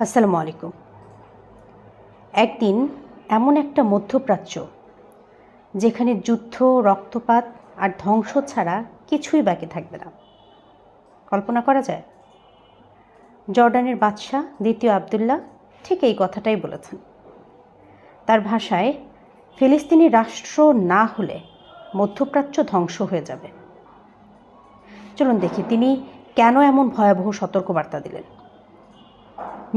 আসসালামু আলাইকুম। একদিন এমন একটা মধ্যপ্রাচ্য যেখানে যুদ্ধ, রক্তপাত আর ধ্বংস ছাড়া কিছুই বাকি থাকবে না। কল্পনা করা যায়? জর্ডানের বাদশাহ দ্বিতীয় আবদুল্লাহ ঠিক এই কথাটাই বলেছেন। তার ভাষায়, ফিলিস্তিনি রাষ্ট্র না হলে মধ্যপ্রাচ্য ধ্বংস হয়ে যাবে। চলুন দেখি তিনি কেন এমন ভয়াবহ সতর্কবার্তা দিলেন।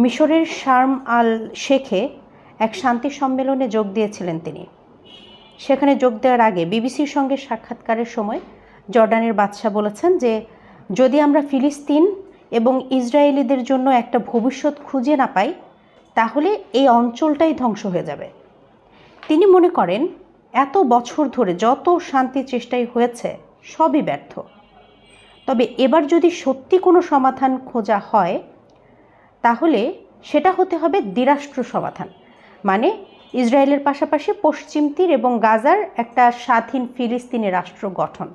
মিশরের শার্ম আল শেখে এক শান্তি সম্মেলনে যোগ দিয়েছিলেন তিনি। সেখানে যোগ দেওয়ার আগে বিবিসির সঙ্গে সাক্ষাৎকারের সময় জর্ডানের বাদশাহ বলেছেন যে যদি আমরা ফিলিস্তিন এবং ইসরায়েলিদের জন্য একটা ভবিষ্যৎ খুঁজে না পাই তাহলে এই অঞ্চলটাই ধ্বংস হয়ে যাবে। তিনি মনে করেন এত বছর ধরে যত শান্তির চেষ্টাই হয়েছে সবই ব্যর্থ। তবে এবার যদি সত্যি কোনো সমাধান খোঁজা হয় তাহলে সেটা হতে হবে দ্বিরাষ্ট্র সমাধান, মানে ইসরায়েলের পাশাপাশি পশ্চিম তীর এবং গাজার একটা স্বাধীন ফিলিস্তিনি রাষ্ট্র গঠন।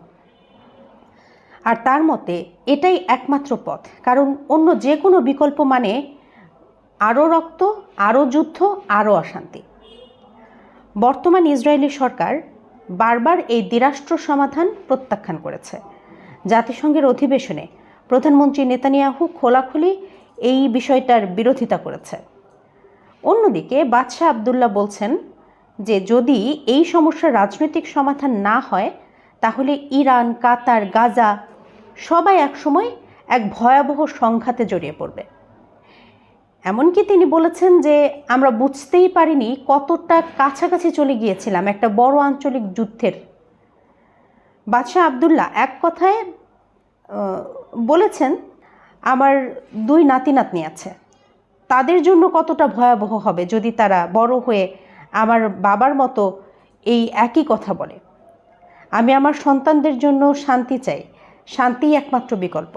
আর তার মতে এটাই একমাত্র পথ, কারণ অন্য যে কোনো বিকল্প মানে আরও রক্ত, আরও যুদ্ধ, আরও অশান্তি। বর্তমান ইসরায়েলি সরকার বারবার এই দ্বিরাষ্ট্র সমাধান প্রত্যাখ্যান করেছে। জাতিসংঘের অধিবেশনে প্রধানমন্ত্রী নেতানিয়াহু খোলাখুলি এই বিষয়টার বিরোধিতা করেছে। অন্যদিকে বাদশাহ আবদুল্লাহ বলছেন যে যদি এই সমস্যার রাজনৈতিক সমাধান না হয় তাহলে ইরান, কাতার, গাজা সবাই একসময় এক ভয়াবহ সংঘাতে জড়িয়ে পড়বে। এমনকি তিনি বলেছেন যে আমরা বুঝতেই পারিনি কতটা কাছাকাছি চলে গিয়েছিলাম একটা বড় আঞ্চলিক যুদ্ধের। বাদশাহ আবদুল্লাহ এক কথায় বলেছেন আমার 2 নাতি-নাতনি আছে, তাদের জন্য কতটা ভয়াবহ হবে যদি তারা বড় হয়ে আমার বাবার মতো এই একই কথা বলে। আমি আমার সন্তানদের জন্য শান্তি চাই, শান্তিই একমাত্র বিকল্প।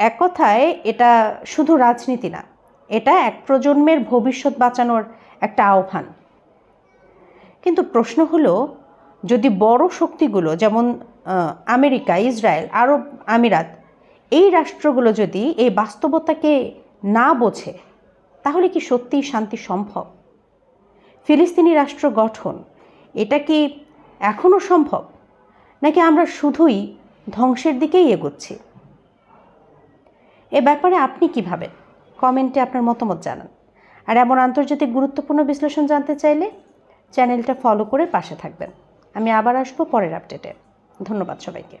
এক কথায় এটা শুধু রাজনীতি না, এটা এক প্রজন্মের ভবিষ্যৎ বাঁচানোর একটা আহ্বান। কিন্তু প্রশ্ন হলো, যদি বড় শক্তিগুলো যেমন আমেরিকা, ইসরায়েল, আরব আমিরাত এই রাষ্ট্রগুলো যদি এই বাস্তবতাকে না বোঝে তাহলে কি সত্যিই শান্তি সম্ভব? ফিলিস্তিনি রাষ্ট্র গঠন এটা কি এখনও সম্ভব, নাকি আমরা শুধুই ধ্বংসের দিকেই এগোচ্ছি? এ ব্যাপারে আপনি কি ভাবেন? কমেন্টে আপনার মতামত জানান। আর এমন আন্তর্জাতিক গুরুত্বপূর্ণ বিশ্লেষণ জানতে চাইলে চ্যানেলটা ফলো করে পাশে থাকবেন। আমি আবার আসবো পরের আপডেটে। ধন্যবাদ সবাইকে।